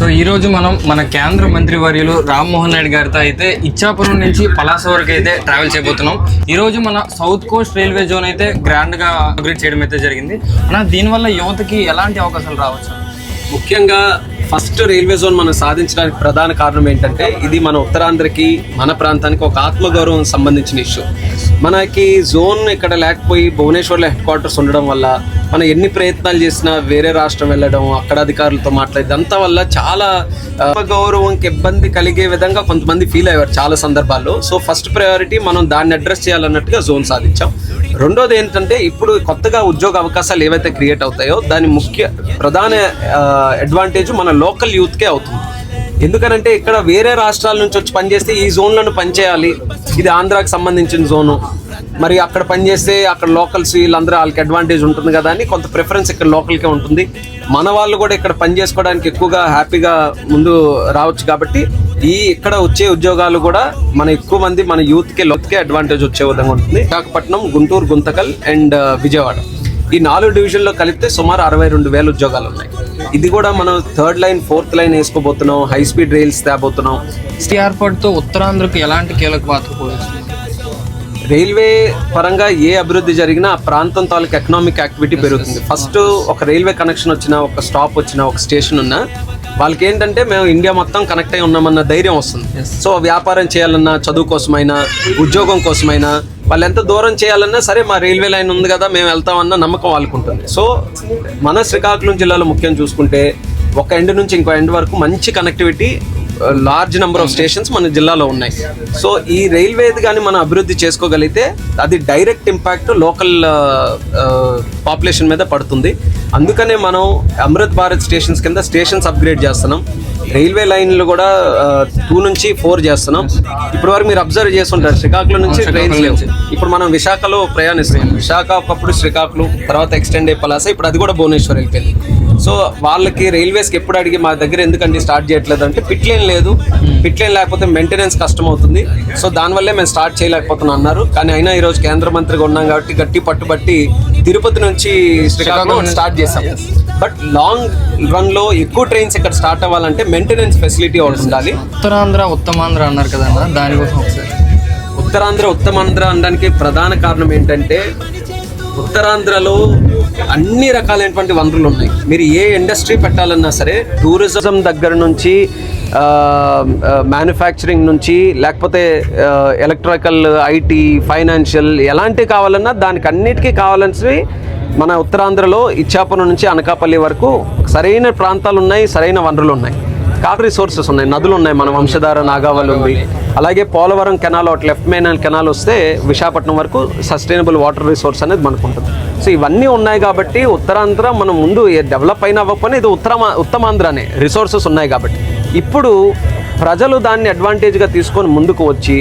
So ఈ రోజు మనం మన కేంద్ర మంత్రి వర్యులు రామ్మోహన్ నాయుడు గారితో అయితే ఇచ్చాపురం నుంచి పలాస వరకు అయితే ట్రావెల్ చేయబోతున్నాం. ఈ రోజు మన సౌత్ కోస్ట్ రైల్వే జోన్ అయితే గ్రాండ్ గా అప్గ్రేడ్ చేయడం అయితే జరిగింది. అన్న, దీనివల్ల యువతకి ఎలాంటి అవకాశాలు రావచ్చు? ముఖ్యంగా ఫస్ట్ రైల్వే జోన్ మనం సాధించడానికి ప్రధాన కారణం ఏంటంటే ఇది మన ఉత్తరాంధ్రకి మన ప్రాంతానికి ఒక ఆత్మగౌరవం సంబంధించిన ఇష్యూ. మనకి జోన్ ఇక్కడ లేకపోయి భువనేశ్వర్లో హెడ్ క్వార్టర్స్ ఉండడం వల్ల మనం ఎన్ని ప్రయత్నాలు చేసినా వేరే రాష్ట్రం వెళ్ళడం, అక్కడ అధికారులతో మాట్లాడేది అంతా వల్ల చాలా ఆత్మగౌరవంకి ఇబ్బంది కలిగే విధంగా కొంతమంది ఫీల్ అయ్యారు చాలా సందర్భాల్లో. సో ఫస్ట్ ప్రయారిటీ మనం దాన్ని అడ్రస్ చేయాలన్నట్టుగా జోన్ సాధించాం. రెండోది ఏంటంటే ఇప్పుడు కొత్తగా ఉద్యోగ అవకాశాలు ఏవైతే క్రియేట్ అవుతాయో దాని ప్రధాన అడ్వాంటేజ్ మన లోకల్ యూత్కే అవుతుంది. ఎందుకనంటే ఇక్కడ వేరే రాష్ట్రాల నుంచి వచ్చి పనిచేస్తే ఈ జోన్లను పనిచేయాలి, ఇది ఆంధ్రాకి సంబంధించిన జోను, మరి అక్కడ పనిచేస్తే అక్కడ లోకల్స్ వీళ్ళందరూ వాళ్ళకి అడ్వాంటేజ్ ఉంటుంది కదా అని కొంత ప్రిఫరెన్స్ ఇక్కడ లోకల్కే ఉంటుంది. మన వాళ్ళు కూడా ఇక్కడ పని చేసుకోవడానికి ఎక్కువగా హ్యాపీగా ముందు రావచ్చు. కాబట్టి ఇక్కడ వచ్చే ఉద్యోగాలు కూడా మన ఎక్కువ మంది మన యూత్కే అడ్వాంటేజ్ వచ్చే విధంగా ఉంటుంది. విశాఖపట్నం, గుంటూరు, గుంతకల్ అండ్ విజయవాడ ఈ 4 డివిజన్లో కలిపితే సుమారు 62,000 ఉద్యోగాలు ఉన్నాయి. ఇది కూడా మనం 3rd లైన్ 4th లైన్ వేసుకోబోతున్నాం, హై స్పీడ్ రైల్స్ తేబోతున్నాం. ఏర్పాటుతో ఉత్తరాంధ్రకు ఎలాంటి కీలక పాత్ర పోషిస్తుంది? రైల్వే పరంగా ఏ అభివృద్ధి జరిగినా ఆ ప్రాంతం తాలూకు ఎకనామిక్ యాక్టివిటీ పెరుగుతుంది. ఫస్ట్ ఒక రైల్వే కనెక్షన్ వచ్చినా, ఒక స్టాప్ వచ్చినా, ఒక స్టేషన్ ఉన్నా వాళ్ళకి ఏంటంటే మేము ఇండియా మొత్తం కనెక్ట్ అయి ఉన్నామన్న ధైర్యం వస్తుంది. సో వ్యాపారం చేయాలన్నా, చదువు కోసమైనా, ఉద్యోగం కోసమైనా, వాళ్ళు ఎంత దూరం చేయాలన్నా సరే మా రైల్వే లైన్ ఉంది కదా మేము వెళ్తామన్న నమ్మకం వాళ్ళకు ఉంటుంది. సో మన శ్రీకాకుళం జిల్లాలో ముఖ్యం చూసుకుంటే ఒక ఎండ్ నుంచి ఇంకో ఎండ్ వరకు మంచి connectivity, large number of stations మన జిల్లాలో ఉన్నాయి. సో ఈ రైల్వేది కానీ మనం అభివృద్ధి చేసుకోగలిగితే అది డైరెక్ట్ ఇంపాక్ట్ లోకల్ పాపులేషన్ మీద పడుతుంది. అందుకనే మనం అమృత్ భారత్ స్టేషన్స్ కింద స్టేషన్స్ అప్గ్రేడ్ చేస్తున్నాం. రైల్వే లైన్లు కూడా 2 నుంచి 4 చేస్తున్నాం. ఇప్పటి వరకు మీరు అబ్జర్వ్ చేస్తుంటారు శ్రీకాకుళం నుంచి ట్రైన్స్ లేవు. ఇప్పుడు మనం విశాఖలో ప్రయాణిస్తున్నాం. విశాఖ ఒకప్పుడు శ్రీకాకుళం, తర్వాత ఎక్స్టెండ్ అయ్యి పలాస, ఇప్పుడు అది కూడా భువనేశ్వర్ వెళ్ళిపోయింది. సో వాళ్ళకి రైల్వేస్కి ఎప్పుడు అడిగి మా దగ్గర ఎందుకంటే స్టార్ట్ చేయట్లేదు అంటే పిట్ లైన్ లేదు, పిట్ లైన్ లేకపోతే మెయింటెనెన్స్ కష్టం అవుతుంది. సో దానివల్లే మేము స్టార్ట్ చేయలేకపోతున్నాం అన్నారు. కానీ అయినా ఈరోజు కేంద్ర మంత్రిగా ఉన్నాం కాబట్టి గట్టి పట్టుబట్టి తిరుపతి నుంచి శ్రీకాకుళం స్టార్ట్ చేసాం. బట్ లాంగ్ రన్ లో ఎక్కువ ట్రైన్స్ ఇక్కడ స్టార్ట్ అవ్వాలంటే మెయింటెనెన్స్ ఫెసిలిటీ ఒకటి ఉండాలి. ఉత్తరాంధ్ర ఉత్తమాంధ్ర అన్నారు కదా, దానికోసం ఒకసారి ఉత్తరాంధ్ర ఉత్తమాంధ్ర అనడానికి ప్రధాన కారణం ఏంటంటే ఉత్తరాంధ్రలో అన్ని రకాలైనటువంటి వనరులు ఉన్నాయి. మీరు ఏ ఇండస్ట్రీ పెట్టాలన్నా సరే, టూరిజం దగ్గర నుంచి మ్యానుఫ్యాక్చరింగ్ నుంచి లేకపోతే ఎలక్ట్రికల్, ఐటీ, ఫైనాన్షియల్ ఎలాంటివి కావాలన్నా దానికి అన్నిటికీ కావాల్సినవి మన ఉత్తరాంధ్రలో ఇచ్చాపురం నుంచి అనకాపల్లి వరకు సరైన ప్రాంతాలు ఉన్నాయి, సరైన వనరులు ఉన్నాయి, రిసోర్సెస్ ఉన్నాయి, నదులు ఉన్నాయి. మన వంశధార నాగావళి ఉంది. అలాగే పోలవరం కెనాల్, ఒకటి లెఫ్ట్ మెయిన్ కెనాల్ వస్తే విశాఖపట్నం వరకు సస్టైనబుల్ వాటర్ రిసోర్స్ అనేది మనకు ఉంటుంది. సో ఇవన్నీ ఉన్నాయి కాబట్టి ఉత్తరాంధ్ర మనం ముందు డెవలప్ అయినా అవ్వకపోయినా ఇది ఉత్తమాంధ్రనే రిసోర్సెస్ ఉన్నాయి కాబట్టి ఇప్పుడు ప్రజలు దాన్ని అడ్వాంటేజ్గా తీసుకొని ముందుకు వచ్చి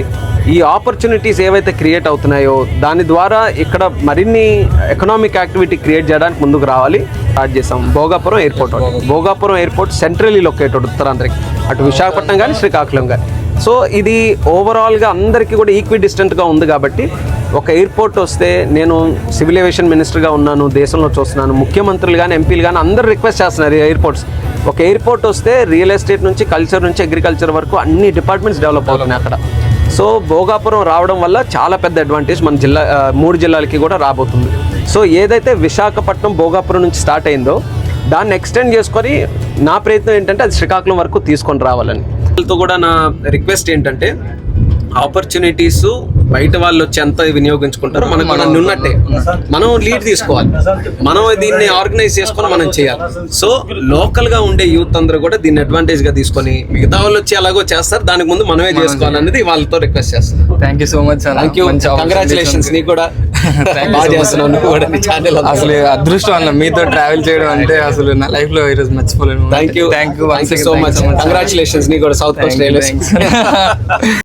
ఈ ఆపర్చునిటీస్ ఏవైతే క్రియేట్ అవుతున్నాయో దాని ద్వారా ఇక్కడ మరిన్ని ఎకనామిక్ యాక్టివిటీ క్రియేట్ చేయడానికి ముందుకు రావాలి. స్టార్ట్ చేసాం Bhogapuram airport. Bhogapuram airport centrally located ఉత్తరాంధ్రకి, అటు విశాఖపట్నం కానీ శ్రీకాకుళం కానీ. సో ఇది ఓవరాల్గా అందరికీ కూడా ఈక్వి డిస్టెంట్గా ఉంది కాబట్టి ఒక ఎయిర్పోర్ట్ వస్తే, నేను సివిల్ ఏవియేషన్ మినిస్టర్గా ఉన్నాను, దేశంలో చూస్తున్నాను, ముఖ్యమంత్రులు కానీ ఎంపీలు కానీ అందరూ రిక్వెస్ట్ చేస్తున్నారు ఎయిర్పోర్ట్స్. ఒక ఎయిర్పోర్ట్ వస్తే రియల్ ఎస్టేట్ నుంచి కల్చర్ నుంచి అగ్రికల్చర్ వరకు అన్ని డిపార్ట్మెంట్స్ డెవలప్ అవుతున్నాయి అక్కడ. సో భోగాపురం రావడం వల్ల చాలా పెద్ద అడ్వాంటేజ్ మన 3 జిల్లాలకి కూడా రాబోతుంది. సో ఏదైతే విశాఖపట్నం భోగాపురం నుంచి స్టార్ట్ అయిందో దాన్ని ఎక్స్టెండ్ చేసుకొని నా ప్రయత్నం ఏంటంటే అది శ్రీకాకుళం వరకు తీసుకొని రావాలని. వాళ్ళతో కూడా నా రిక్వెస్ట్ ఏంటంటే ఆపర్చునిటీస్ బయట వాళ్ళు వచ్చి ఎంత వినియోగించుకుంటారో మనకు అన్ని ఉన్నట్టే మనం లీడ్ తీసుకోవాలి, మనం దీన్ని ఆర్గనైజ్ చేసుకొని మనం చేయాలి. సో లోకల్గా ఉండే యూత్ అందరూ కూడా దీన్ని అడ్వాంటేజ్గా తీసుకొని మిగతా వాళ్ళు వచ్చి అలాగో చేస్తారు, దానికి ముందు మనమే చేసుకోవాలనేది వాళ్ళతో రిక్వెస్ట్ చేస్తాను. Thank you so much. Thank you, congratulations. నీకు కూడా బాగా చేస్తున్నావు. అసలు అదృష్టం అన్న మీతో ట్రావెల్ చేయడం అంటే అసలు నా లైఫ్ లో ఈరోజు మర్చిపోలేను. Thank you so much. Congratulations. నీకు కూడా సౌత్ కోస్ట్ రైల్వే.